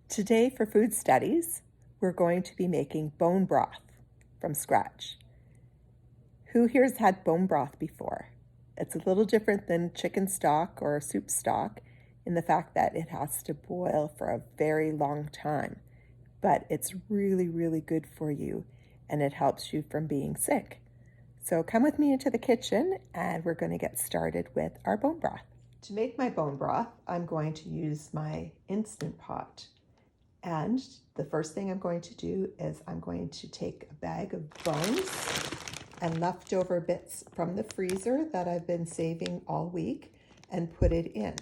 Today for food studies, we're going to be making bone broth from scratch. Who here's had bone broth before? It's a little different than chicken stock or soup stock in the fact that it has to boil for a very long time, but it's really, really good for you and it helps you from being sick. So come with me into the kitchen and we're going to get started with our bone broth. To make my bone broth, I'm going to use my Instant Pot. And the first thing I'm going to do is I'm going to take a bag of bones and leftover bits from the freezer that I've been saving all week and put it in.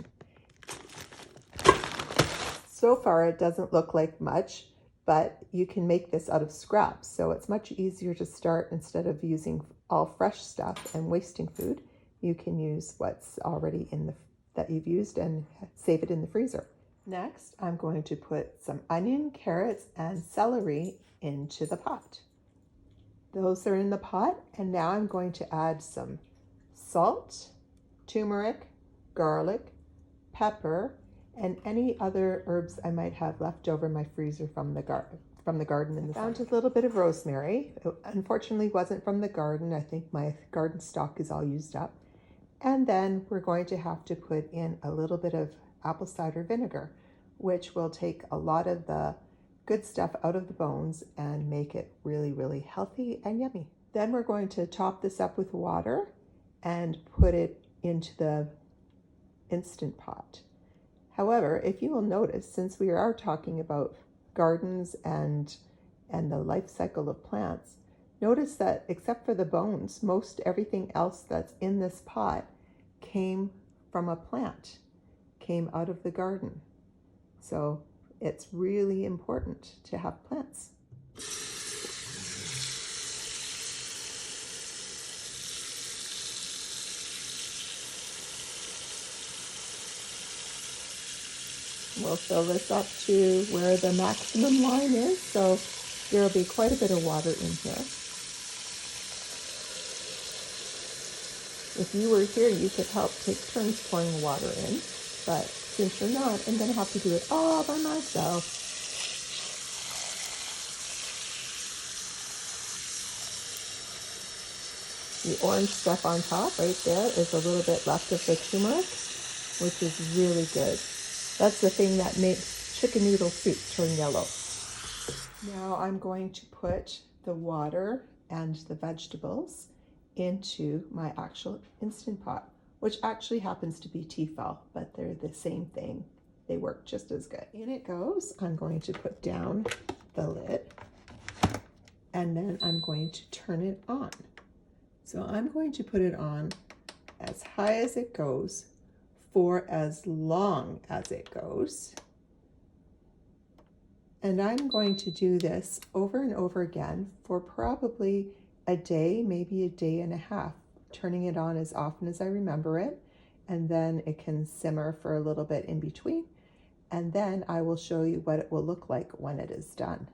So far it doesn't look like much, but you can make this out of scraps. So it's much easier to start. Instead of using all fresh stuff and wasting food, you can use what's already that you've used and save it in the freezer. Next, I'm going to put some onion, carrots, and celery into the pot. Those are in the pot, and now I'm going to add some salt, turmeric, garlic, pepper, and any other herbs I might have left over in my freezer from the garden in the summer. I found a little bit of rosemary. It unfortunately wasn't from the garden. I think my garden stock is all used up. And then we're going to have to put in a little bit of apple cider vinegar, which will take a lot of the good stuff out of the bones and make it really, really healthy and yummy. Then we're going to top this up with water and put it into the Instant Pot. However, if you will notice, since we are talking about gardens and the life cycle of plants, notice that except for the bones, most everything else that's in this pot came from a plant, came out of the garden. So it's really important to have plants. We'll fill this up to where the maximum line is, so there will be quite a bit of water in here. If you were here, you could help take turns pouring water in, but since you're not, I'm going to have to do it all by myself. The orange stuff on top right there is a little bit left of the turmeric, which is really good. That's the thing that makes chicken noodle soup turn yellow. Now I'm going to put the water and the vegetables into my actual Instant Pot, which actually happens to be Tefal, but they're the same thing. They work just as good. In it goes. I'm going to put down the lid and then I'm going to turn it on. So I'm going to put it on as high as it goes for as long as it goes. And I'm going to do this over and over again for probably a day, maybe a day and a half, turning it on as often as I remember it, and then it can simmer for a little bit in between, and then I will show you what it will look like when it is done.